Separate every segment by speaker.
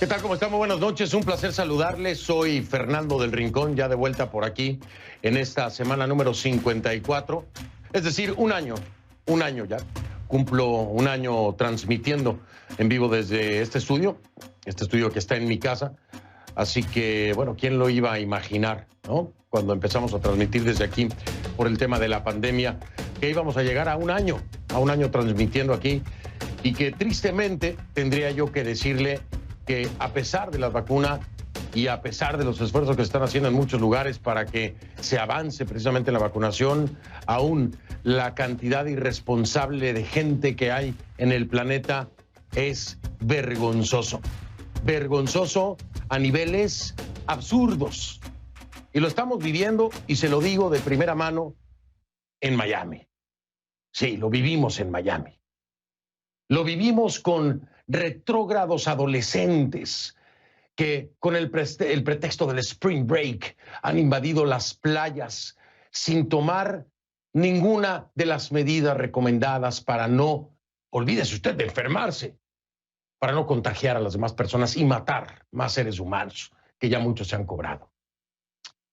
Speaker 1: ¿Qué tal? ¿Cómo estamos? Buenas noches. Un placer saludarles. Soy Fernando del Rincón, ya de vuelta por aquí en esta semana número 54. Es decir, un año ya. Cumplo un año transmitiendo en vivo desde este estudio que está en mi casa. Así que, bueno, ¿quién lo iba a imaginar, no? Cuando empezamos a transmitir desde aquí por el tema de la pandemia, que íbamos a llegar a un año transmitiendo aquí y que tristemente tendría yo que decirle que a pesar de la vacuna y a pesar de los esfuerzos que se están haciendo en muchos lugares para que se avance precisamente en la vacunación, aún la cantidad irresponsable de gente que hay en el planeta es vergonzoso. Vergonzoso a niveles absurdos. Y lo estamos viviendo, y se lo digo de primera mano, en Miami. Sí, lo vivimos en Miami. Lo vivimos con retrógrados adolescentes que con el pretexto del Spring Break han invadido las playas sin tomar ninguna de las medidas recomendadas para no, olvídese usted de enfermarse, para no contagiar a las demás personas y matar más seres humanos, que ya muchos se han cobrado.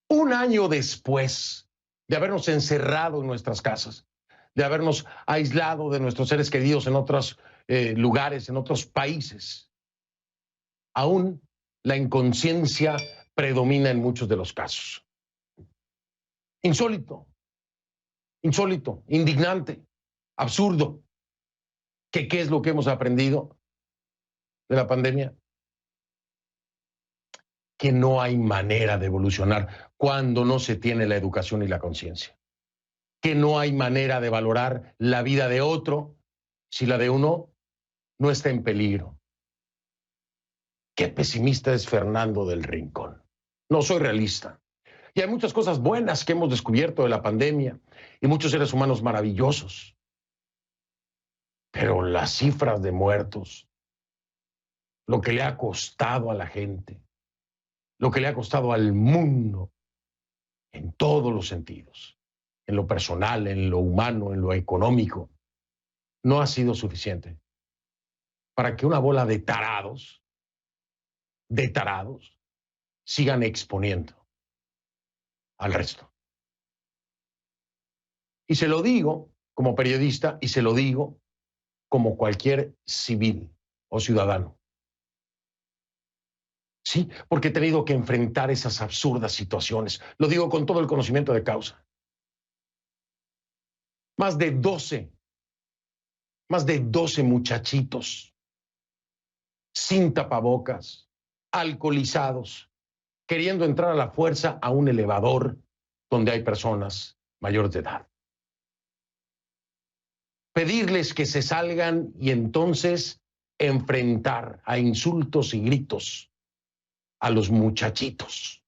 Speaker 1: Un año después de habernos encerrado en nuestras casas, de habernos aislado de nuestros seres queridos en otros lugares, en otros países, aún la inconsciencia predomina en muchos de los casos. Insólito, indignante, absurdo. ¿Qué es lo que hemos aprendido de la pandemia? Que no hay manera de evolucionar cuando no se tiene la educación y la conciencia. Que no hay manera de valorar la vida de otro si la de uno no está en peligro. Qué pesimista es Fernando del Rincón. No soy realista. Y hay muchas cosas buenas que hemos descubierto de la pandemia y muchos seres humanos maravillosos. Pero las cifras de muertos, lo que le ha costado a la gente, lo que le ha costado al mundo, en todos los sentidos, en lo personal, en lo humano, en lo económico, no ha sido suficiente para que una bola de tarados, sigan exponiendo al resto. Y se lo digo como periodista y se lo digo como cualquier civil o ciudadano. Sí, porque he tenido que enfrentar esas absurdas situaciones. Lo digo con todo el conocimiento de causa. Más de 12 muchachitos sin tapabocas, alcoholizados, queriendo entrar a la fuerza a un elevador donde hay personas mayores de edad. Pedirles que se salgan y entonces enfrentar a insultos y gritos a los muchachitos.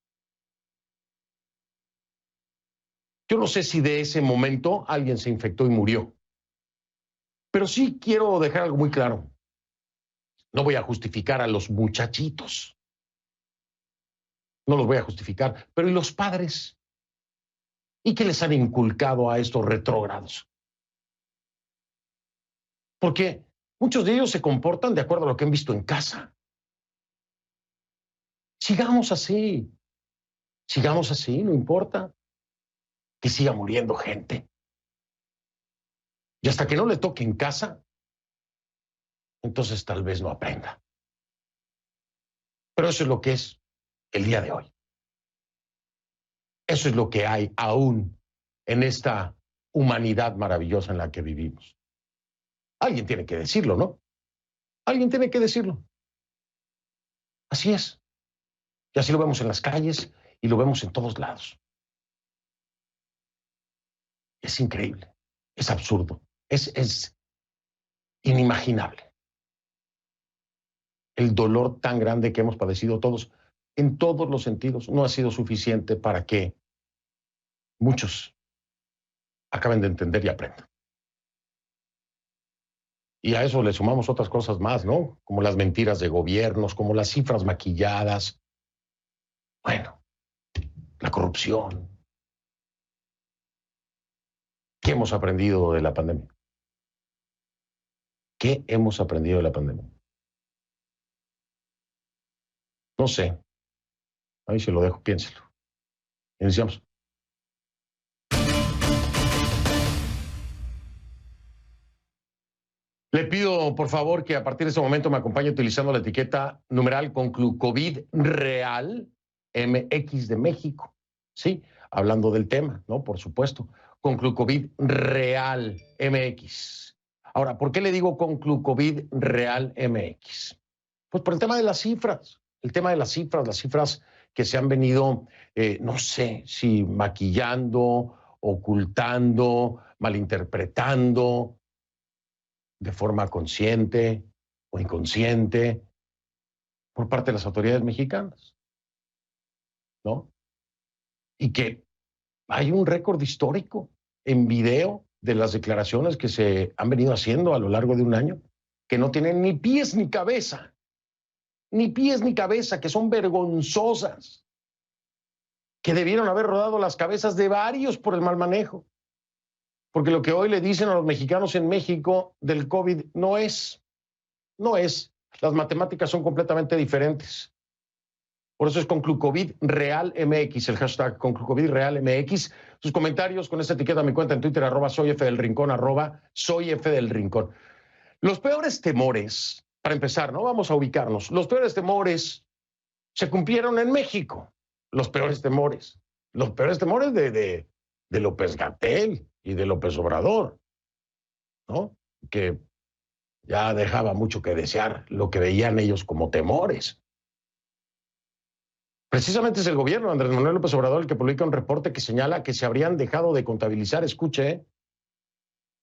Speaker 1: Yo no sé si de ese momento alguien se infectó y murió, pero sí quiero dejar algo muy claro. No voy a justificar a los muchachitos. No los voy a justificar, pero ¿y los padres? ¿Y qué les han inculcado a estos retrógrados? Porque muchos de ellos se comportan de acuerdo a lo que han visto en casa. Sigamos así, no importa que siga muriendo gente. Y hasta que no le toque en casa, entonces tal vez no aprenda. Pero eso es lo que es el día de hoy. Eso es lo que hay aún en esta humanidad maravillosa en la que vivimos. Alguien tiene que decirlo, ¿no? Alguien tiene que decirlo. Así es. Y así lo vemos en las calles y lo vemos en todos lados. Es increíble, es absurdo, es inimaginable. El dolor tan grande que hemos padecido todos, en todos los sentidos, no ha sido suficiente para que muchos acaben de entender y aprendan. Y a eso le sumamos otras cosas más, ¿no? Como las mentiras de gobiernos, como las cifras maquilladas. Bueno, la corrupción. ¿Qué hemos aprendido de la pandemia? ¿Qué hemos aprendido de la pandemia? No sé. Ahí se lo dejo, piénselo. Iniciamos. Le pido, por favor, que a partir de este momento me acompañe utilizando la etiqueta numeral Conclucovid Real MX de México. Sí, hablando del tema, ¿no? Por supuesto. Conclucovid Real MX. Ahora, ¿por qué le digo Conclucovid Real MX? Pues por el tema de las cifras. El tema de las cifras que se han venido, no sé si maquillando, ocultando, malinterpretando de forma consciente o inconsciente por parte de las autoridades mexicanas, ¿no? Y que hay un récord histórico en video de las declaraciones que se han venido haciendo a lo largo de un año, que no tienen ni pies ni cabeza, que son vergonzosas, que debieron haber rodado las cabezas de varios por el mal manejo. Porque lo que hoy le dicen a los mexicanos en México del COVID no es. Las matemáticas son completamente diferentes. Por eso es Conclucovid Real MX, el hashtag Conclucovid Real MX. Sus comentarios con esta etiqueta a mi cuenta en Twitter, @soyfdelrincón, @soyfdelrincón. Los peores temores, para empezar, ¿no? Vamos a ubicarnos. Los peores temores se cumplieron en México. Los peores temores de López-Gatell y de López Obrador, ¿no? Que ya dejaba mucho que desear lo que veían ellos como temores. Precisamente es el gobierno de Andrés Manuel López Obrador el que publica un reporte que señala que se habrían dejado de contabilizar, escuche,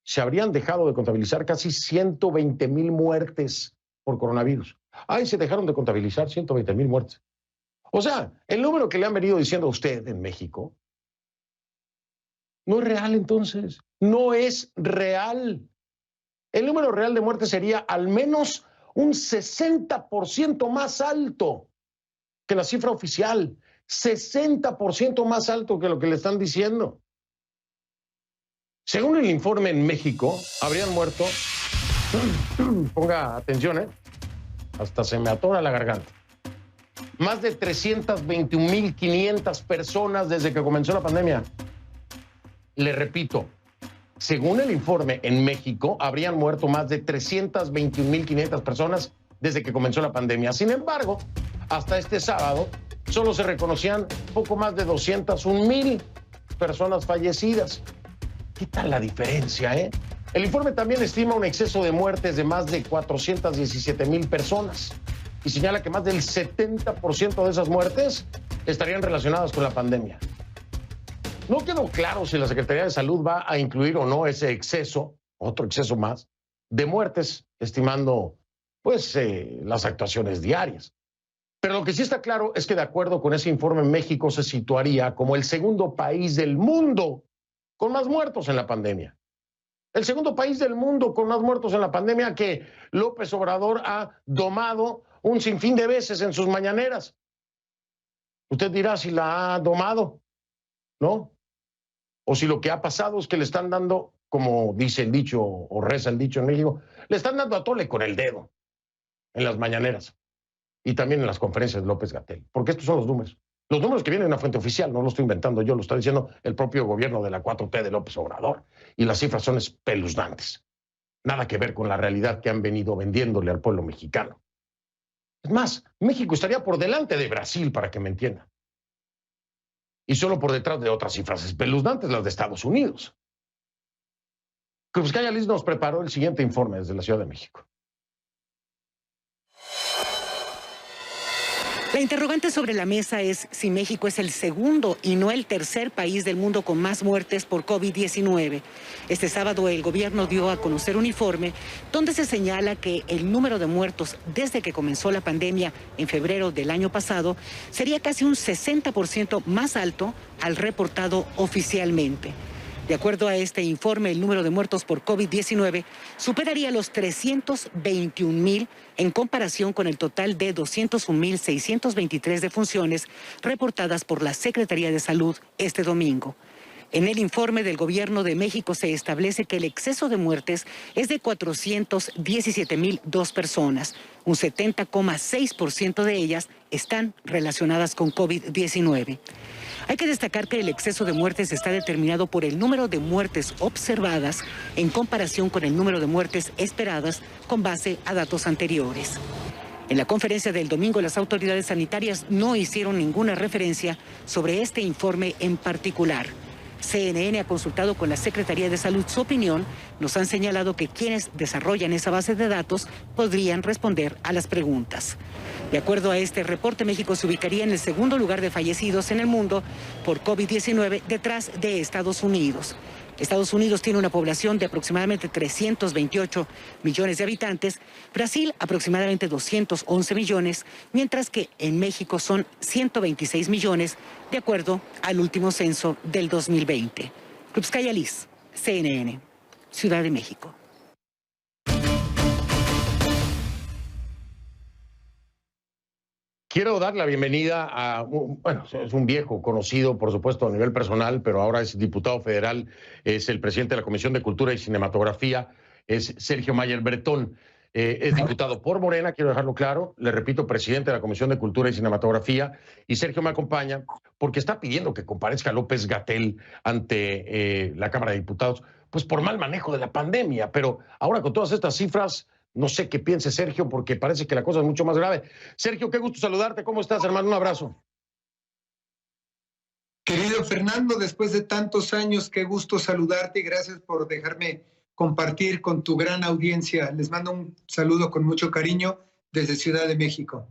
Speaker 1: se habrían dejado de contabilizar casi 120,000 muertes por coronavirus. Ay, se dejaron de contabilizar 120,000 muertes. O sea, el número que le han venido diciendo a usted en México no es real entonces, no es real. El número real de muertes sería al menos un 60% más alto que la cifra oficial, 60% más alto que lo que le están diciendo. Según el informe en México, habrían muerto, ponga atención, hasta se me atora la garganta, más de 321,500 personas desde que comenzó la pandemia. Le repito, según el informe, en México habrían muerto más de 321,500 personas desde que comenzó la pandemia. Sin embargo, hasta este sábado, solo se reconocían poco más de 201,000 personas fallecidas. ¿Qué tal la diferencia, El informe también estima un exceso de muertes de más de 417,000 personas y señala que más del 70% de esas muertes estarían relacionadas con la pandemia. No quedó claro si la Secretaría de Salud va a incluir o no ese exceso, otro exceso más, de muertes, estimando, pues, las actuaciones diarias. Pero lo que sí está claro es que, de acuerdo con ese informe, México se situaría como el segundo país del mundo con más muertos en la pandemia. El segundo país del mundo con más muertos en la pandemia que López Obrador ha domado un sinfín de veces en sus mañaneras. Usted dirá si la ha domado, ¿no? O si lo que ha pasado es que le están dando, como dice el dicho o reza el dicho en México, le están dando a tole con el dedo en las mañaneras y también en las conferencias de López-Gatell, porque estos son los números. Los números que vienen de una fuente oficial, no lo estoy inventando yo, lo está diciendo el propio gobierno de la 4T de López Obrador. Y las cifras son espeluznantes. Nada que ver con la realidad que han venido vendiéndole al pueblo mexicano. Es más, México estaría por delante de Brasil, para que me entiendan. Y solo por detrás de otras cifras espeluznantes, las de Estados Unidos. Cruz Caya Liz nos preparó el siguiente informe desde la Ciudad de México.
Speaker 2: La interrogante sobre la mesa es si México es el segundo y no el tercer país del mundo con más muertes por COVID-19. Este sábado el gobierno dio a conocer un informe donde se señala que el número de muertos desde que comenzó la pandemia en febrero del año pasado sería casi un 60% más alto al reportado oficialmente. De acuerdo a este informe, el número de muertos por COVID-19 superaría los 321,000 en comparación con el total de 201,623 defunciones reportadas por la Secretaría de Salud este domingo. En el informe del Gobierno de México se establece que el exceso de muertes es de 417,002 personas. Un 70,6% de ellas están relacionadas con COVID-19. Hay que destacar que el exceso de muertes está determinado por el número de muertes observadas en comparación con el número de muertes esperadas con base a datos anteriores. En la conferencia del domingo, las autoridades sanitarias no hicieron ninguna referencia sobre este informe en particular. CNN ha consultado con la Secretaría de Salud su opinión. Nos han señalado que quienes desarrollan esa base de datos podrían responder a las preguntas. De acuerdo a este reporte, México se ubicaría en el segundo lugar de fallecidos en el mundo por COVID-19 detrás de Estados Unidos. Estados Unidos tiene una población de aproximadamente 328 millones de habitantes, Brasil aproximadamente 211 millones, mientras que en México son 126 millones, de acuerdo al último censo del 2020. Krupskaya Liz, CNN, Ciudad de México.
Speaker 1: Quiero dar la bienvenida a, bueno, es un viejo conocido, por supuesto, a nivel personal, pero ahora es diputado federal, es el presidente de la Comisión de Cultura y Cinematografía, es Sergio Mayer Bretón. Es diputado por Morena, quiero dejarlo claro, le repito, presidente de la Comisión de Cultura y Cinematografía, y Sergio me acompaña porque está pidiendo que comparezca López-Gatell ante la Cámara de Diputados, pues por mal manejo de la pandemia, pero ahora con todas estas cifras, no sé qué piense Sergio, porque parece que la cosa es mucho más grave. Sergio, qué gusto saludarte. ¿Cómo estás, hermano? Un abrazo.
Speaker 3: Querido Fernando, después de tantos años, qué gusto saludarte y gracias por dejarme compartir con tu gran audiencia. Les mando un saludo con mucho cariño desde Ciudad de México.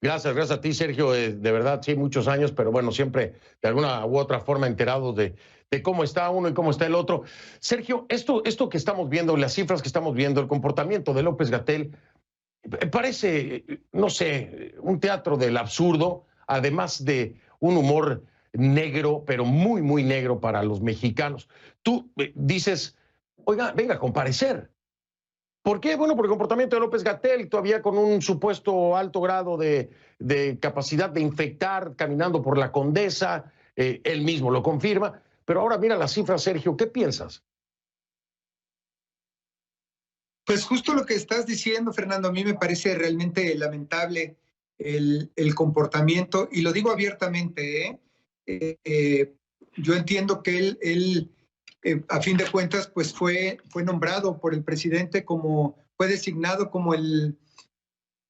Speaker 1: Gracias a ti, Sergio. De verdad, sí, muchos años, pero bueno, siempre de alguna u otra forma enterados de cómo está uno y cómo está el otro. Sergio, esto que estamos viendo, las cifras que estamos viendo, el comportamiento de López-Gatell, parece, no sé, un teatro del absurdo, además de un humor negro, pero muy, muy negro para los mexicanos. Tú dices, oiga, venga a comparecer. ¿Por qué? Bueno, por el comportamiento de López-Gatell, todavía con un supuesto alto grado de capacidad de infectar, caminando por la Condesa, él mismo lo confirma. Pero ahora mira las cifras, Sergio, ¿qué piensas?
Speaker 3: Pues justo lo que estás diciendo, Fernando, a mí me parece realmente lamentable el comportamiento, y lo digo abiertamente, yo entiendo que él a fin de cuentas, pues fue nombrado por el presidente fue designado como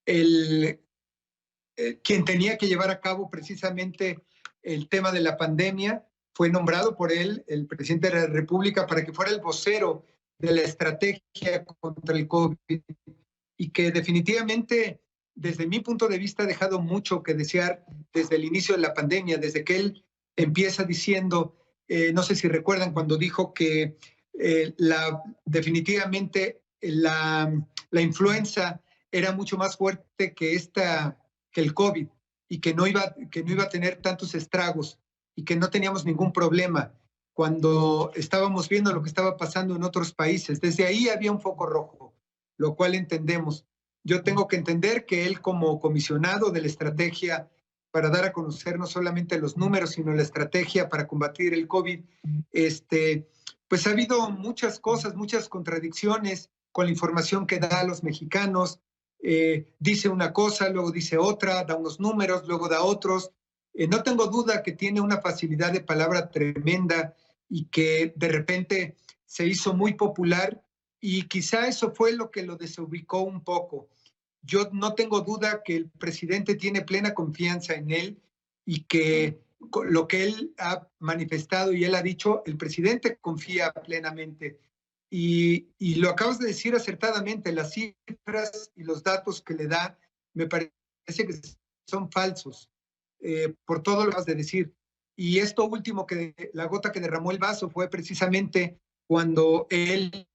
Speaker 3: quien tenía que llevar a cabo precisamente el tema de la pandemia. Fue nombrado por él, el presidente de la República, para que fuera el vocero de la estrategia contra el COVID, y que definitivamente, desde mi punto de vista, ha dejado mucho que desear desde el inicio de la pandemia, desde que él empieza diciendo, no sé si recuerdan cuando dijo que definitivamente la influenza era mucho más fuerte que el COVID, y que no iba a tener tantos estragos y que no teníamos ningún problema, cuando estábamos viendo lo que estaba pasando en otros países. Desde ahí había un foco rojo, lo cual entendemos. Yo tengo que entender que él, como comisionado de la estrategia para dar a conocer no solamente los números, sino la estrategia para combatir el COVID, pues ha habido muchas cosas, muchas contradicciones con la información que da a los mexicanos. Dice una cosa, luego dice otra, da unos números, luego da otros. No tengo duda que tiene una facilidad de palabra tremenda y que de repente se hizo muy popular, y quizá eso fue lo que lo desubicó un poco. Yo no tengo duda que el presidente tiene plena confianza en él, y que lo que él ha manifestado y él ha dicho, el presidente confía plenamente. Y lo acabas de decir acertadamente, las cifras y los datos que le da me parece que son falsos, por todo lo que acabas de decir. Y esto último, la gota que derramó el vaso, fue precisamente cuando él,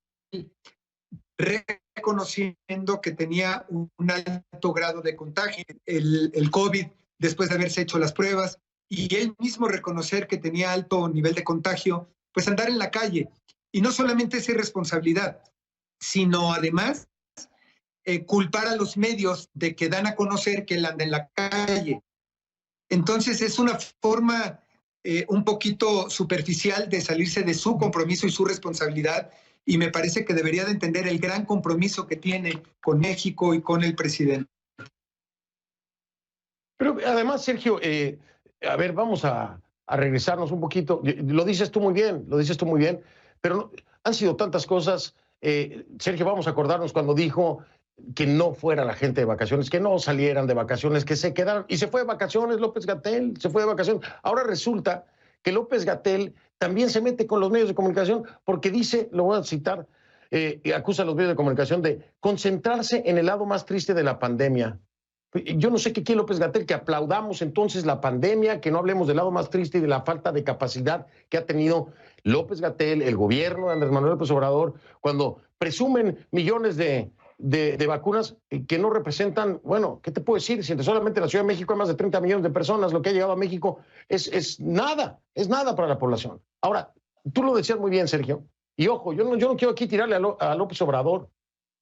Speaker 3: reconociendo que tenía un alto grado de contagio, el COVID, después de haberse hecho las pruebas, y él mismo reconocer que tenía alto nivel de contagio, pues andar en la calle. Y no solamente es irresponsabilidad, sino además culpar a los medios de que dan a conocer que él anda en la calle. Entonces es una forma un poquito superficial de salirse de su compromiso y su responsabilidad, y me parece que debería de entender el gran compromiso que tiene con México y con el presidente.
Speaker 1: Pero además, Sergio, a ver, vamos a regresarnos un poquito. Lo dices tú muy bien, pero no, han sido tantas cosas. Sergio, vamos a acordarnos cuando dijo que no fuera la gente de vacaciones, que no salieran de vacaciones, que se quedaran. Y se fue de vacaciones López-Gatell, se fue de vacaciones. Ahora resulta que López-Gatell también se mete con los medios de comunicación porque dice, lo voy a citar, acusa a los medios de comunicación de concentrarse en el lado más triste de la pandemia. Yo no sé qué quiere López-Gatell, que aplaudamos entonces la pandemia, que no hablemos del lado más triste y de la falta de capacidad que ha tenido López-Gatell, el gobierno de Andrés Manuel López Obrador, cuando presumen millones de vacunas que no representan, bueno, ¿qué te puedo decir? Si solamente en la Ciudad de México hay más de 30 millones de personas, lo que ha llegado a México es nada para la población. Ahora, tú lo decías muy bien, Sergio, y ojo, yo no quiero aquí tirarle a López Obrador,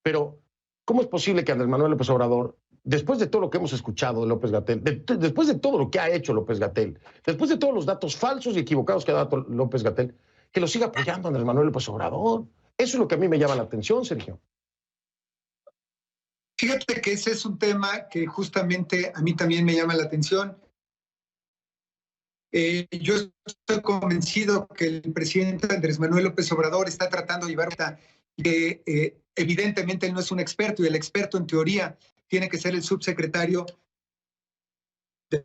Speaker 1: pero ¿cómo es posible que Andrés Manuel López Obrador, después de todo lo que hemos escuchado de López-Gatell, después de todo lo que ha hecho López-Gatell, después de todos los datos falsos y equivocados que ha dado López-Gatell, que lo siga apoyando Andrés Manuel López Obrador? Eso es lo que a mí me llama la atención, Sergio.
Speaker 3: Fíjate que ese es un tema que justamente a mí también me llama la atención. Yo estoy convencido que el presidente Andrés Manuel López Obrador está tratando de llevar que evidentemente él no es un experto, y el experto en teoría tiene que ser el subsecretario de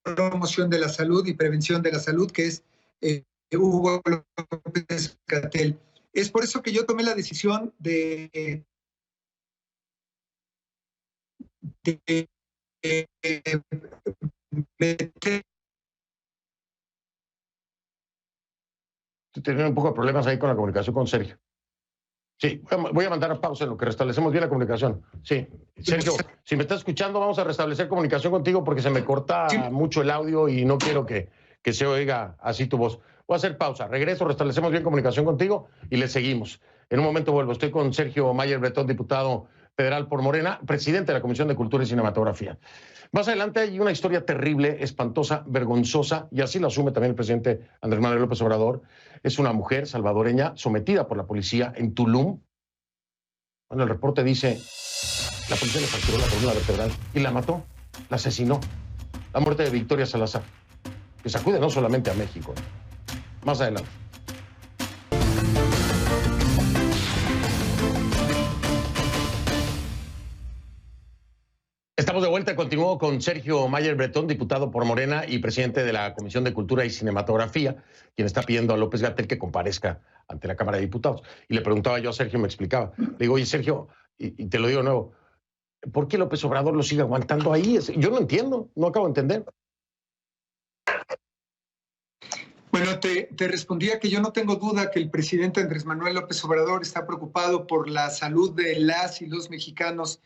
Speaker 3: Promoción de la Salud y Prevención de la Salud, que es Hugo López-Gatell. Es por eso que yo tomé la decisión de meter.
Speaker 1: Tener un poco de problemas ahí con la comunicación con Sergio. Sí, voy a mandar a pausa en lo que restablecemos bien la comunicación. Sí, Sergio, si me estás escuchando, vamos a restablecer comunicación contigo porque se me corta mucho el audio y no quiero que se oiga así tu voz. Voy a hacer pausa, regreso, restablecemos bien comunicación contigo y le seguimos. En un momento vuelvo. Estoy con Sergio Mayer Bretón, diputado federal por Morena, presidente de la Comisión de Cultura y Cinematografía. Más adelante hay una historia terrible, espantosa, vergonzosa, y así lo asume también el presidente Andrés Manuel López Obrador. Es una mujer salvadoreña sometida por la policía en Tulum. Bueno, el reporte dice, la policía le fracturó la columna vertebral y la mató, la asesinó. La muerte de Victoria Salazar, que sacude no solamente a México. Más adelante. Estamos de vuelta, continúo con Sergio Mayer Bretón, diputado por Morena y presidente de la Comisión de Cultura y Cinematografía, quien está pidiendo a López-Gatell que comparezca ante la Cámara de Diputados. Y le preguntaba yo a Sergio, me explicaba. Le digo, oye, Sergio, y te lo digo de nuevo, ¿por qué López Obrador lo sigue aguantando ahí? Yo no entiendo, no acabo de entender.
Speaker 3: Bueno, te respondía que yo no tengo duda que el presidente Andrés Manuel López Obrador está preocupado por la salud de las y los mexicanos,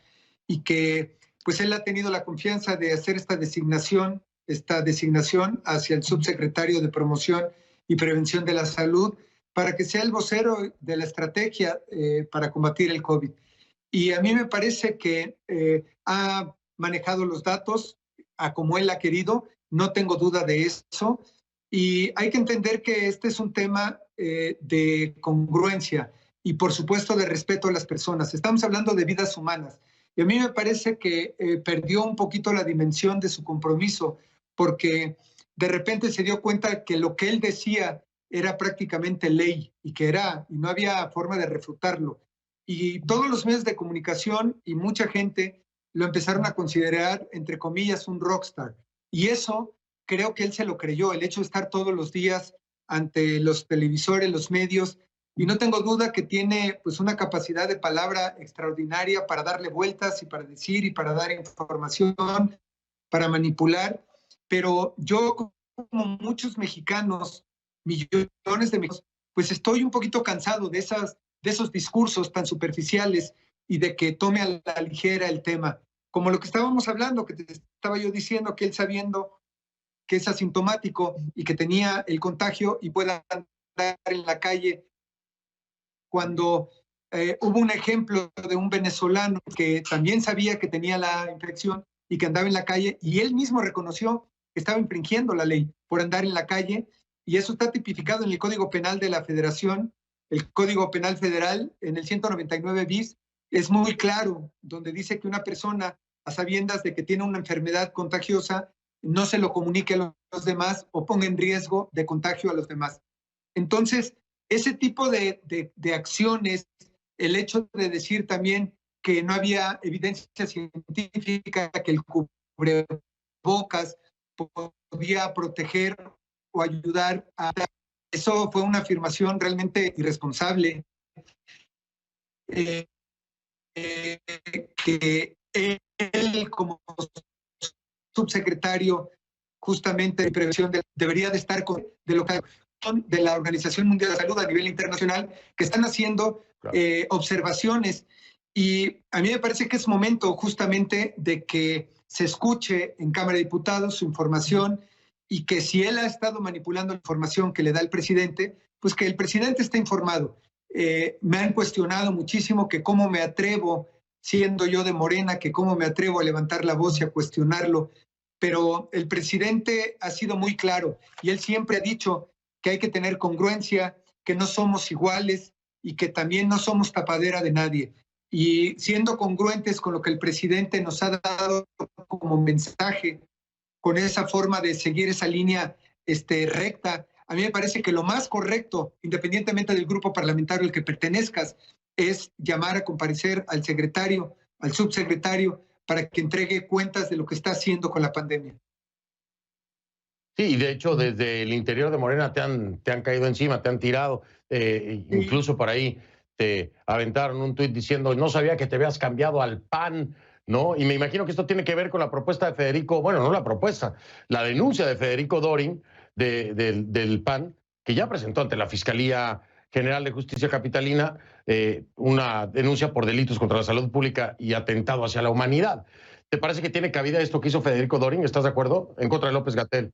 Speaker 3: y que pues él ha tenido la confianza de hacer esta designación hacia el subsecretario de Promoción y Prevención de la Salud para que sea el vocero de la estrategia para combatir el COVID. Y a mí me parece que ha manejado los datos a como él ha querido, no tengo duda de eso. Y hay que entender que este es un tema de congruencia y, por supuesto, de respeto a las personas. Estamos hablando de vidas humanas. Y a mí me parece que perdió un poquito la dimensión de su compromiso, porque de repente se dio cuenta que lo que él decía era prácticamente ley y no había forma de refutarlo. Y todos los medios de comunicación y mucha gente lo empezaron a considerar, entre comillas, un rockstar. Y eso creo que él se lo creyó, el hecho de estar todos los días ante los televisores, los medios, y no tengo duda que tiene pues una capacidad de palabra extraordinaria para darle vueltas y para decir y para dar información, para manipular. Pero yo, como muchos mexicanos, millones de mexicanos, pues estoy un poquito cansado de esos discursos tan superficiales y de que tome a la ligera el tema. Como lo que estábamos hablando, que te estaba yo diciendo, que él sabiendo que es asintomático y que tenía el contagio y pueda andar en la calle, cuando hubo un ejemplo de un venezolano que también sabía que tenía la infección y que andaba en la calle, y él mismo reconoció estaba infringiendo la ley por andar en la calle, y eso está tipificado en el Código Penal de la Federación, el Código Penal Federal, en el 199 bis, es muy claro, donde dice que una persona, a sabiendas de que tiene una enfermedad contagiosa, no se lo comunique a los demás o ponga en riesgo de contagio a los demás. Entonces, ese tipo de acciones, el hecho de decir también que no había evidencia científica, que el cubrebocas podía proteger o ayudar a... Eso fue una afirmación realmente irresponsable. Que él, como subsecretario justamente de prevención, debería de estar con de lo que de la Organización Mundial de la Salud a nivel internacional, que están haciendo observaciones. Y a mí me parece que es momento justamente de que se escuche en Cámara de Diputados su información, y que si él ha estado manipulando la información que le da el presidente, pues que el presidente esté informado. Me han cuestionado muchísimo que cómo me atrevo, siendo yo de Morena, que cómo me atrevo a levantar la voz y a cuestionarlo. Pero el presidente ha sido muy claro, y él siempre ha dicho que hay que tener congruencia, que no somos iguales y que también no somos tapadera de nadie. Y siendo congruentes con lo que el presidente nos ha dado como mensaje, con esa forma de seguir esa línea recta, a mí me parece que lo más correcto, independientemente del grupo parlamentario al que pertenezcas, es llamar a comparecer al secretario, al subsecretario, para que entregue cuentas de lo que está haciendo con la pandemia.
Speaker 1: Sí, y de hecho desde el interior de Morena te han caído encima, te han tirado, incluso por ahí te aventaron un tuit diciendo no sabía que te habías cambiado al PAN, ¿no? Y me imagino que esto tiene que ver con la propuesta de Federico, bueno, no la propuesta, la denuncia de Federico Dorin del PAN, que ya presentó ante la Fiscalía General de Justicia Capitalina una denuncia por delitos contra la salud pública y atentado hacia la humanidad. ¿Te parece que tiene cabida esto que hizo Federico Dorin? ¿Estás de acuerdo? En contra de López-Gatell.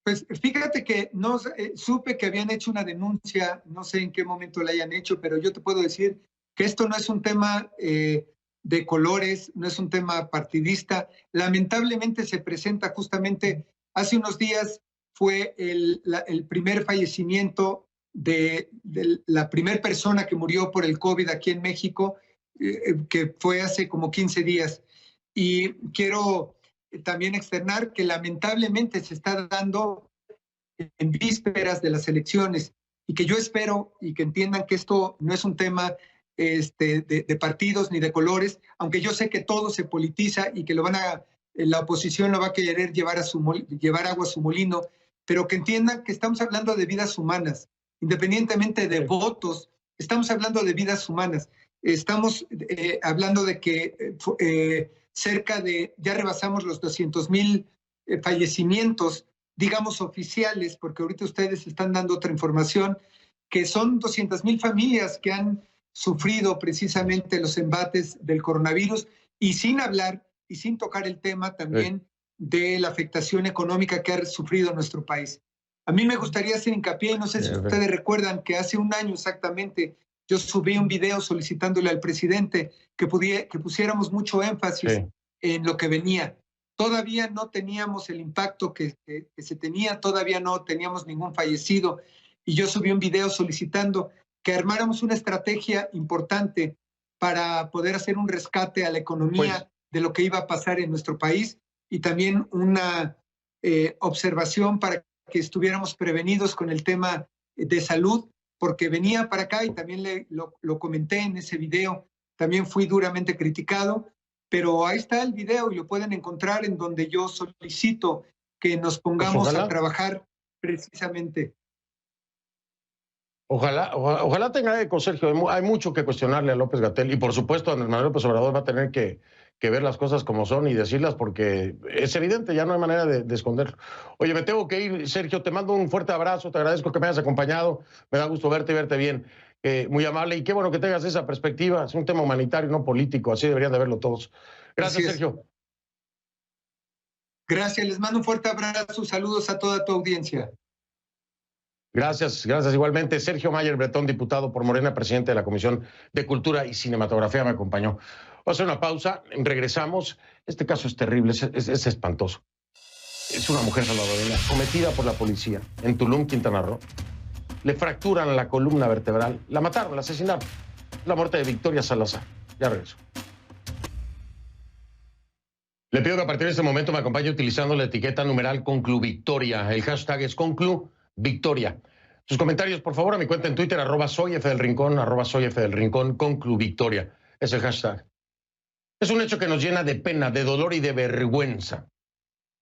Speaker 3: Pues fíjate que no supe que habían hecho una denuncia, no sé en qué momento la hayan hecho, pero yo te puedo decir que esto no es un tema de colores, no es un tema partidista. Lamentablemente se presenta justamente, hace unos días fue el primer fallecimiento de la primera persona que murió por el COVID aquí en México, que fue hace como 15 días. Y quiero también externar que lamentablemente se está dando en vísperas de las elecciones, y que yo espero y que entiendan que esto no es un tema de partidos ni de colores, aunque yo sé que todo se politiza y que la oposición lo va a querer llevar agua a su molino, pero que entiendan que estamos hablando de vidas humanas, independientemente de votos, estamos hablando de vidas humanas. Estamos hablando de que ya rebasamos los 200,000 fallecimientos, digamos oficiales, porque ahorita ustedes están dando otra información, que son 200,000 familias que han sufrido precisamente los embates del coronavirus, y sin hablar y sin tocar el tema también de la afectación económica que ha sufrido nuestro país. A mí me gustaría hacer hincapié, y no sé si ustedes recuerdan que hace un año exactamente yo subí un video solicitándole al presidente que pusiéramos mucho énfasis en lo que venía. Todavía no teníamos el impacto que se tenía, todavía no teníamos ningún fallecido, y yo subí un video solicitando que armáramos una estrategia importante para poder hacer un rescate a la economía de lo que iba a pasar en nuestro país, y también una observación para que estuviéramos prevenidos con el tema de salud, porque venía para acá y también lo comenté en ese video, también fui duramente criticado, pero ahí está el video y lo pueden encontrar, en donde yo solicito que nos pongamos a trabajar precisamente.
Speaker 1: Ojalá tenga eco, Sergio. Hay mucho que cuestionarle a López-Gatell, y por supuesto Andrés Manuel López Obrador va a tener que ver las cosas como son y decirlas, porque es evidente, ya no hay manera de esconderlo. Oye, me tengo que ir, Sergio, te mando un fuerte abrazo, te agradezco que me hayas acompañado, me da gusto verte y verte bien, muy amable, y qué bueno que tengas esa perspectiva, es un tema humanitario, no político, así deberían de verlo todos. Gracias, Sergio.
Speaker 3: Gracias, les mando un fuerte abrazo, saludos a toda tu audiencia.
Speaker 1: Gracias igualmente. Sergio Mayer Bretón, diputado por Morena, presidente de la Comisión de Cultura y Cinematografía, me acompañó. Vamos a hacer una pausa, regresamos. Este caso es terrible, es espantoso. Es una mujer salvadoreña sometida por la policía en Tulum, Quintana Roo. Le fracturan la columna vertebral, la mataron, la asesinaron. La muerte de Victoria Salazar. Ya regreso. Le pido que a partir de este momento me acompañe utilizando la etiqueta numeral ConcluVictoria. El hashtag es ConcluVictoria. Sus comentarios, por favor, a mi cuenta en Twitter, @soyfdelrincón, @soyfdelrincón, ConcluVictoria. Es el hashtag. Es un hecho que nos llena de pena, de dolor y de vergüenza.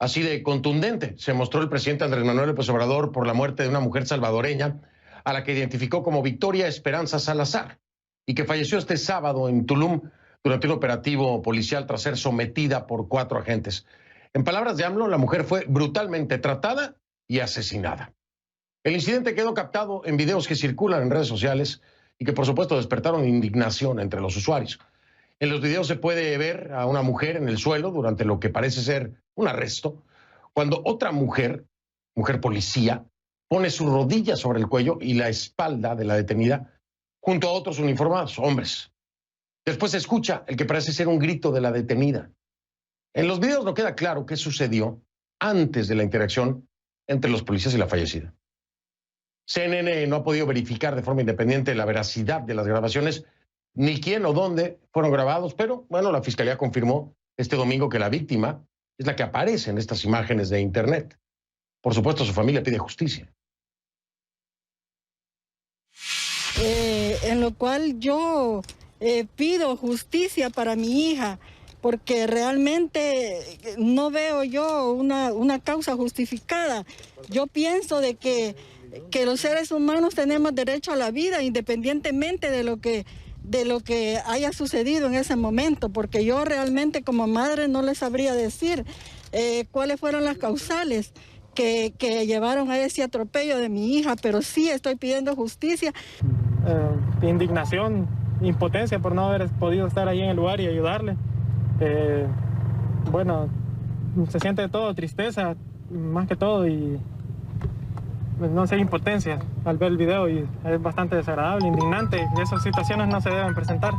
Speaker 1: Así de contundente se mostró el presidente Andrés Manuel López Obrador por la muerte de una mujer salvadoreña a la que identificó como Victoria Esperanza Salazar y que falleció este sábado en Tulum durante un operativo policial tras ser sometida por 4 agentes. En palabras de AMLO, la mujer fue brutalmente tratada y asesinada. El incidente quedó captado en videos que circulan en redes sociales y que por supuesto despertaron indignación entre los usuarios. En los videos se puede ver a una mujer en el suelo durante lo que parece ser un arresto, cuando otra mujer policía, pone su rodilla sobre el cuello y la espalda de la detenida junto a otros uniformados, hombres. Después se escucha el que parece ser un grito de la detenida. En los videos no queda claro qué sucedió antes de la interacción entre los policías y la fallecida. CNN no ha podido verificar de forma independiente la veracidad de las grabaciones, ni quién o dónde fueron grabados, pero bueno, la Fiscalía confirmó este domingo que la víctima es la que aparece en estas imágenes de internet. Por supuesto, su familia pide justicia.
Speaker 4: En lo cual yo pido justicia para mi hija, porque realmente no veo yo una causa justificada. Yo pienso de que los seres humanos tenemos derecho a la vida independientemente de lo que haya sucedido en ese momento, porque yo realmente como madre no les sabría decir cuáles fueron las causales que llevaron a ese atropello de mi hija, pero sí estoy pidiendo justicia.
Speaker 5: Indignación, impotencia por no haber podido estar ahí en el lugar y ayudarle. Bueno, se siente de todo, tristeza, más que todo, y no sé, impotencia al ver el video, y es bastante desagradable, indignante. Esas situaciones no se deben presentar.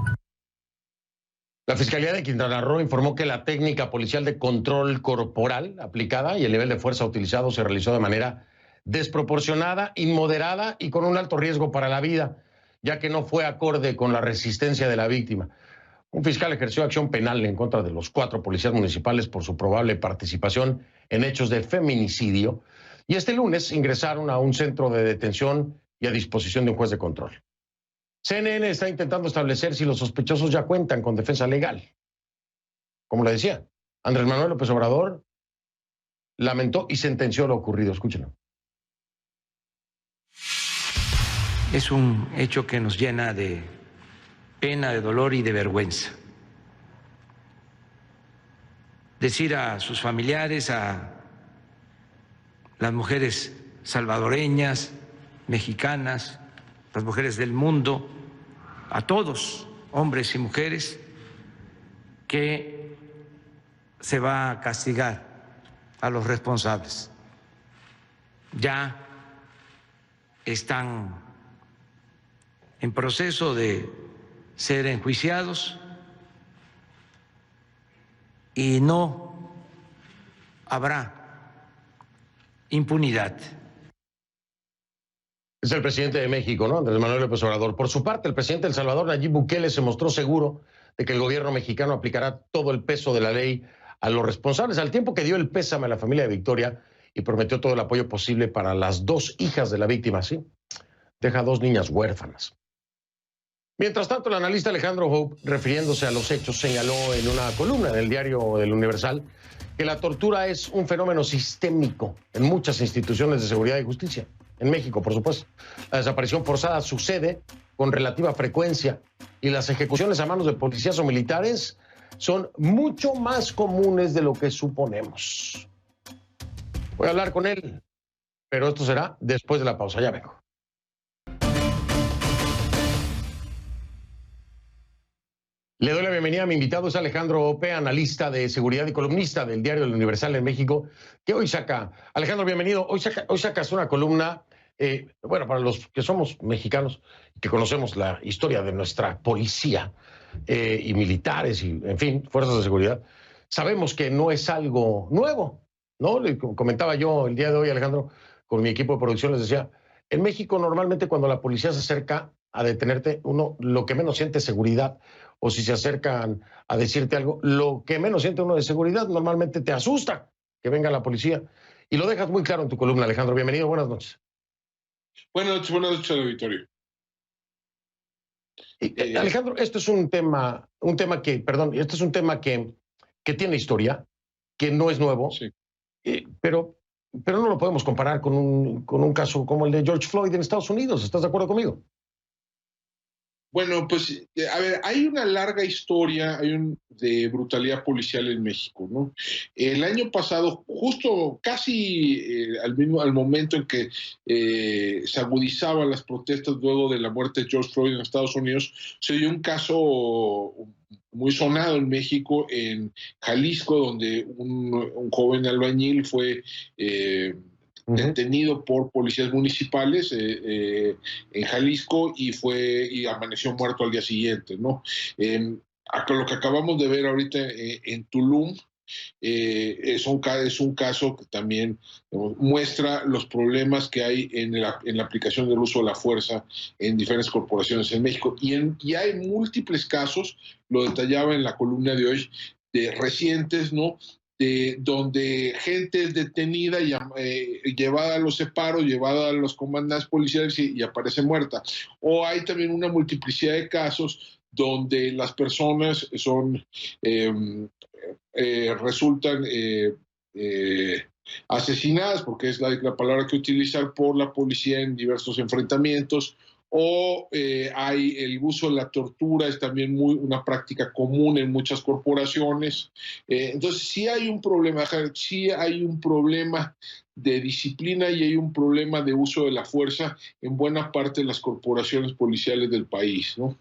Speaker 1: La Fiscalía de Quintana Roo informó que la técnica policial de control corporal aplicada y el nivel de fuerza utilizado se realizó de manera desproporcionada, inmoderada y con un alto riesgo para la vida, ya que no fue acorde con la resistencia de la víctima. Un fiscal ejerció acción penal en contra de los 4 policías municipales por su probable participación en hechos de feminicidio, y este lunes ingresaron a un centro de detención y a disposición de un juez de control. CNN está intentando establecer si los sospechosos ya cuentan con defensa legal. Como le decía, Andrés Manuel López Obrador lamentó y sentenció lo ocurrido. Escúchenlo.
Speaker 6: Es un hecho que nos llena de pena, de dolor y de vergüenza. Decir a sus familiares, a las mujeres salvadoreñas, mexicanas, las mujeres del mundo, a todos, hombres y mujeres, que se va a castigar a los responsables. Ya están en proceso de ser enjuiciados y no habrá impunidad.
Speaker 1: Es el presidente de México, ¿no? Andrés Manuel López Obrador. Por su parte, el presidente de El Salvador, Nayib Bukele, se mostró seguro de que el gobierno mexicano aplicará todo el peso de la ley a los responsables, al tiempo que dio el pésame a la familia de Victoria y prometió todo el apoyo posible para las 2 hijas de la víctima, ¿sí? Deja 2 niñas huérfanas. Mientras tanto, el analista Alejandro Hope, refiriéndose a los hechos, señaló en una columna en el diario El Universal que la tortura es un fenómeno sistémico en muchas instituciones de seguridad y justicia. En México, por supuesto. La desaparición forzada sucede con relativa frecuencia y las ejecuciones a manos de policías o militares son mucho más comunes de lo que suponemos. Voy a hablar con él, pero esto será después de la pausa. Ya vengo. Le doy la bienvenida a mi invitado, es Alejandro Ope, analista de seguridad y columnista del diario El Universal en México, que hoy saca, Alejandro, bienvenido, hoy sacas una columna, bueno, para los que somos mexicanos, que conocemos la historia de nuestra policía y militares y, en fin, fuerzas de seguridad, sabemos que no es algo nuevo. ¿no? Le comentaba yo el día de hoy, Alejandro, con mi equipo de producción, les decía, en México normalmente cuando la policía se acerca a detenerte, uno lo que menos siente es seguridad, o si se acercan a decirte algo, lo que menos siente uno de seguridad normalmente te asusta que venga la policía. Y lo dejas muy claro en tu columna, Alejandro. Bienvenido, buenas noches.
Speaker 7: Buenas noches, auditorio.
Speaker 1: Alejandro, esto es un tema que tiene historia, que no es nuevo,
Speaker 7: Sí.
Speaker 1: pero no lo podemos comparar con un caso como el de George Floyd en Estados Unidos. ¿Estás de acuerdo conmigo?
Speaker 7: Bueno, pues, a ver, hay una larga historia de brutalidad policial en México, ¿no? El año pasado, justo casi al momento en que se agudizaban las protestas luego de la muerte de George Floyd en Estados Unidos, se dio un caso muy sonado en México, en Jalisco, donde un joven albañil fue detenido por policías municipales en Jalisco y amaneció muerto al día siguiente, ¿no? Lo que acabamos de ver ahorita en Tulum es un caso que también muestra los problemas que hay en la aplicación del uso de la fuerza en diferentes corporaciones en México. Y hay múltiples casos, lo detallaba en la columna de hoy, de recientes, ¿no? Donde gente es detenida, llevada a los separos, llevada a los comandantes policiales y aparece muerta. O hay también una multiplicidad de casos donde las personas resultan asesinadas, porque es la palabra que utilizar, por la policía en diversos enfrentamientos, o hay el uso de la tortura, es también una práctica común en muchas corporaciones. Entonces sí hay un problema de disciplina y hay un problema de uso de la fuerza en buena parte de las corporaciones policiales del país, ¿no?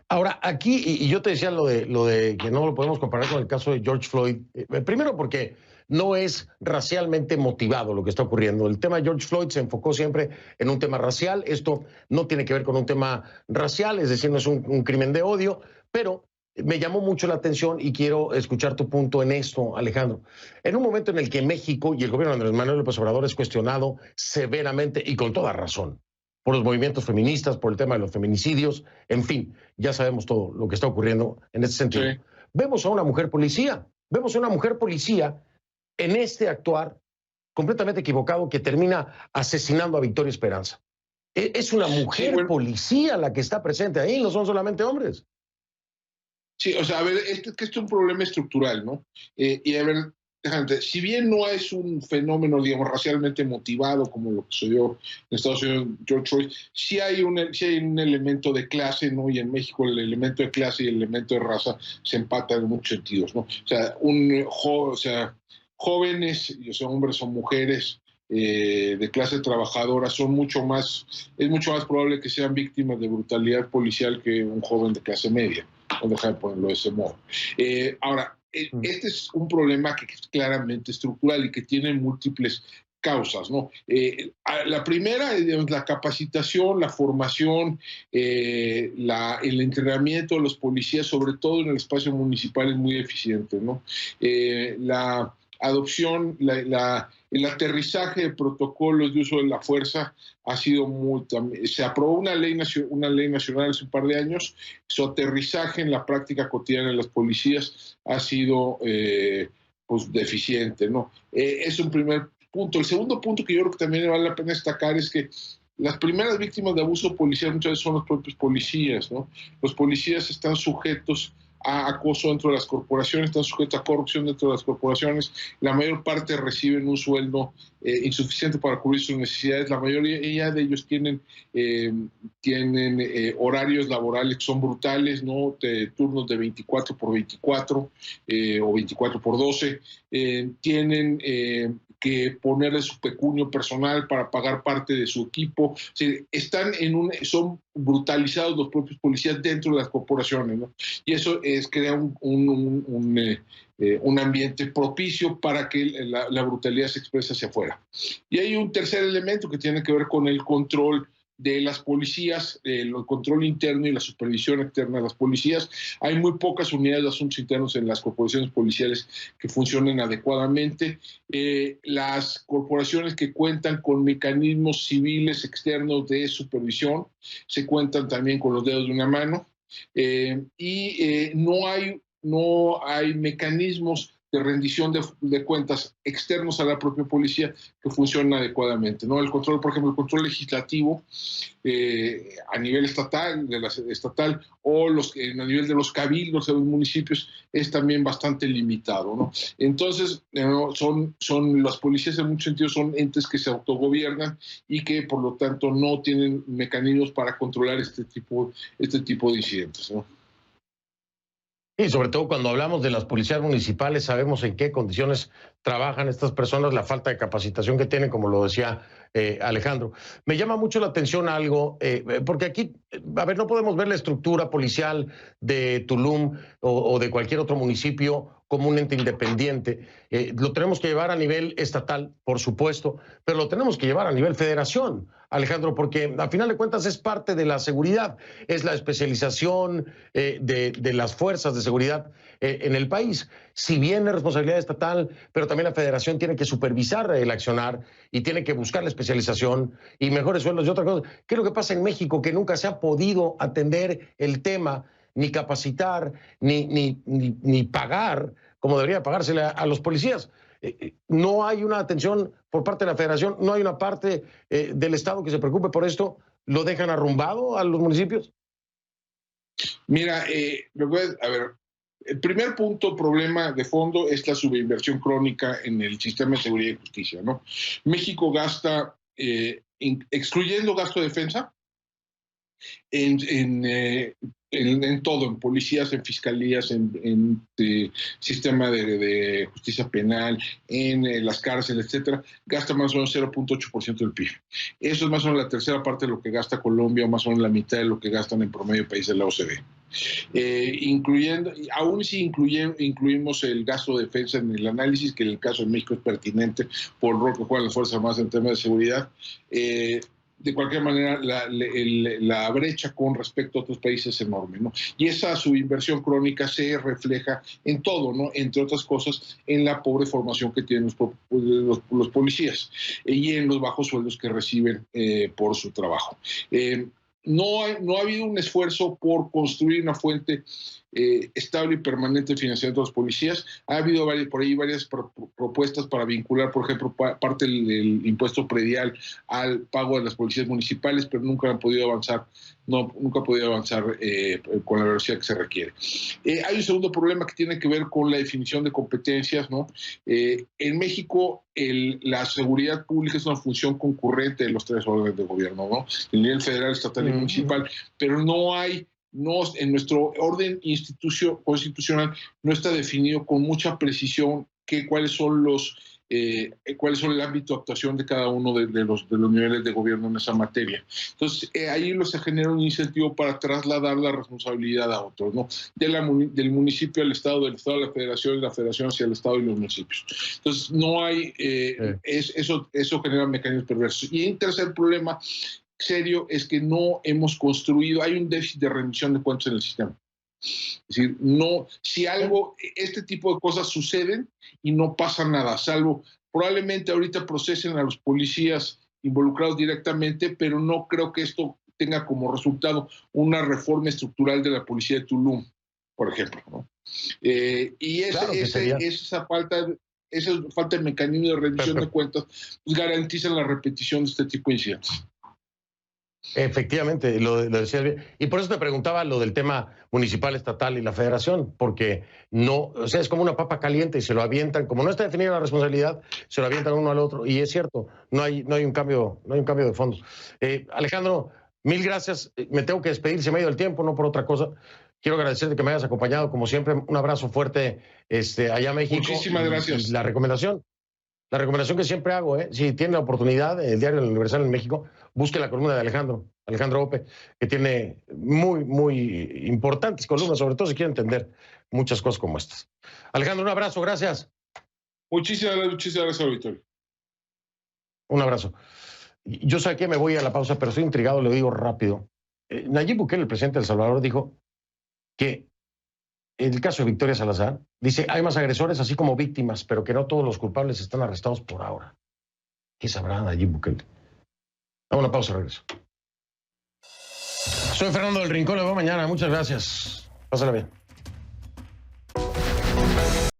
Speaker 1: Ahora, aquí, y yo te decía lo de que no lo podemos comparar con el caso de George Floyd, primero porque no es racialmente motivado lo que está ocurriendo. El tema de George Floyd se enfocó siempre en un tema racial. Esto no tiene que ver con un tema racial, es decir, no es un crimen de odio, pero me llamó mucho la atención y quiero escuchar tu punto en esto, Alejandro. En un momento en el que México y el gobierno de Andrés Manuel López Obrador es cuestionado severamente y con toda razón por los movimientos feministas, por el tema de los feminicidios, en fin, ya sabemos todo lo que está ocurriendo en este sentido. Sí. Vemos a una mujer policía en este actuar completamente equivocado que termina asesinando a Victoria Esperanza. Es una mujer policía la que está presente ahí, no son solamente hombres.
Speaker 7: Sí, o sea, a ver, esto es un problema estructural, ¿no? Y a ver, si bien no es un fenómeno, digamos, racialmente motivado como lo que sucedió en Estados Unidos, George Floyd, sí hay un elemento de clase, ¿no? Y en México el elemento de clase y el elemento de raza se empatan en muchos sentidos, ¿no? O sea, jóvenes, hombres o mujeres de clase trabajadora es mucho más probable que sean víctimas de brutalidad policial que un joven de clase media. No dejar de ponerlo de ese modo. Ahora, este es un problema que es claramente estructural y que tiene múltiples causas, ¿no? La primera es la capacitación, la formación, el entrenamiento de los policías, sobre todo en el espacio municipal, es muy deficiente, ¿no? La adopción, el aterrizaje de protocolos de uso de la fuerza ha sido se aprobó una ley nacional hace un par de años. Su aterrizaje en la práctica cotidiana de las policías ha sido pues deficiente, ¿no? Es un primer punto. El segundo punto que yo creo que también vale la pena destacar es que las primeras víctimas de abuso policial muchas veces son los propios policías, ¿no? Los policías están sujetos a acoso dentro de las corporaciones, están sujetos a corrupción dentro de las corporaciones. La mayor parte reciben un sueldo insuficiente para cubrir sus necesidades. La mayoría de ellos tienen horarios laborales que son brutales, ¿no? Turnos de 24 por 24 o 24 por 12. Tienen que ponerle su pecunio personal para pagar parte de su equipo. O sea, son brutalizados los propios policías dentro de las corporaciones, ¿no? Y eso crea un ambiente propicio para que la brutalidad se exprese hacia afuera. Y hay un tercer elemento que tiene que ver con el control de las policías, el control interno y la supervisión externa de las policías. Hay muy pocas unidades de asuntos internos en las corporaciones policiales que funcionen adecuadamente. Las corporaciones que cuentan con mecanismos civiles externos de supervisión se cuentan también con los dedos de una mano. No hay mecanismos de rendición de cuentas externos a la propia policía que funcionen adecuadamente, ¿no? El control, por ejemplo, el control legislativo a nivel estatal, o a nivel de los cabildos de los municipios es también bastante limitado, ¿no? Entonces, las policías en muchos sentidos son entes que se autogobiernan y que, por lo tanto, no tienen mecanismos para controlar este tipo de incidentes, ¿no?
Speaker 1: Y sobre todo cuando hablamos de las policías municipales, sabemos en qué condiciones trabajan estas personas, la falta de capacitación que tienen, como lo decía Alejandro. Me llama mucho la atención algo, porque aquí, a ver, no podemos ver la estructura policial de Tulum o de cualquier otro municipio como un ente independiente. Lo tenemos que llevar a nivel estatal, por supuesto, pero lo tenemos que llevar a nivel federación, Alejandro, porque a final de cuentas es parte de la seguridad, es la especialización de las fuerzas de seguridad en el país. Si bien es responsabilidad estatal, pero también la federación tiene que supervisar el accionar y tiene que buscar la especialización y mejores sueldos y otra cosa. ¿Qué es lo que pasa en México? Que nunca se ha podido atender el tema, ni capacitar, ni pagar como debería pagársele a los policías. No hay una atención por parte de la federación, no hay una parte del Estado que se preocupe por esto. ¿Lo dejan arrumbado a los municipios?
Speaker 7: Mira, a ver, el primer problema de fondo es la subinversión crónica en el sistema de seguridad y justicia, ¿no? México gasta, excluyendo gasto de defensa, en todo, en policías, en fiscalías, en sistema de justicia penal, en las cárceles, etcétera, gasta más o menos 0.8% del PIB. Eso es más o menos la tercera parte de lo que gasta Colombia, o más o menos la mitad de lo que gastan en promedio países de la OCDE. Aún si incluimos el gasto de defensa en el análisis, que en el caso de México es pertinente por el rol que juegan las Fuerzas Armadas en temas de seguridad, de cualquier manera, la brecha con respecto a otros países es enorme, ¿no? Y esa subinversión crónica se refleja en todo, ¿no? Entre otras cosas, en la pobre formación que tienen los policías y en los bajos sueldos que reciben por su trabajo. No ha habido un esfuerzo por construir una fuente estable y permanente de financiamiento de los policías. Ha habido por ahí varias propuestas para vincular, por ejemplo, parte del impuesto predial al pago de las policías municipales, pero nunca han podido avanzar, nunca ha podido avanzar con la velocidad que se requiere. Hay un segundo problema que tiene que ver con la definición de competencias, ¿no? En México, la seguridad pública es una función concurrente de los tres órdenes de gobierno, ¿no? El nivel federal, estatal y municipal, pero en nuestro orden constitucional no está definido con mucha precisión cuáles son el ámbito de actuación de cada uno de los niveles de gobierno en esa materia. Entonces, ahí se genera un incentivo para trasladar la responsabilidad a otros, ¿no? Del municipio al Estado, del Estado a la Federación, de la Federación hacia el Estado y los municipios. Entonces, no hay, eso genera mecanismos perversos. Y un tercer problema serio es que no hemos construido, hay un déficit de rendición de cuentas en el sistema. Es decir, este tipo de cosas suceden y no pasa nada, salvo probablemente ahorita procesen a los policías involucrados directamente, pero no creo que esto tenga como resultado una reforma estructural de la policía de Tulum, por ejemplo, ¿no? Esa falta de mecanismo de rendición de cuentas pues garantizan la repetición de este tipo de incidentes.
Speaker 1: Efectivamente, lo decías bien. Y por eso te preguntaba lo del tema municipal, estatal y la federación, porque es como una papa caliente y se lo avientan, como no está definida la responsabilidad, se lo avientan uno al otro. Y es cierto, no hay un cambio de fondo. Alejandro, mil gracias. Me tengo que despedir, se me ha ido el tiempo, no por otra cosa. Quiero agradecerte que me hayas acompañado, como siempre. Un abrazo fuerte allá a México.
Speaker 7: Muchísimas gracias.
Speaker 1: Y la recomendación que siempre hago, si tiene la oportunidad, el diario El Universal en México, busque la columna de Alejandro Ope, que tiene muy, muy importantes columnas, sobre todo si quiere entender muchas cosas como estas. Alejandro, un abrazo, gracias.
Speaker 7: Muchísimas gracias, Victoria.
Speaker 1: Un abrazo. Yo sé que me voy a la pausa, pero estoy intrigado, le digo rápido. Nayib Bukele, el presidente de El Salvador, dijo que en el caso de Victoria Salazar, dice, hay más agresores así como víctimas, pero que no todos los culpables están arrestados por ahora. ¿Qué sabrá Nayib Bukele? Hago una pausa, regreso. Soy Fernando del Rincón, le veo mañana. Muchas gracias. Pásala bien.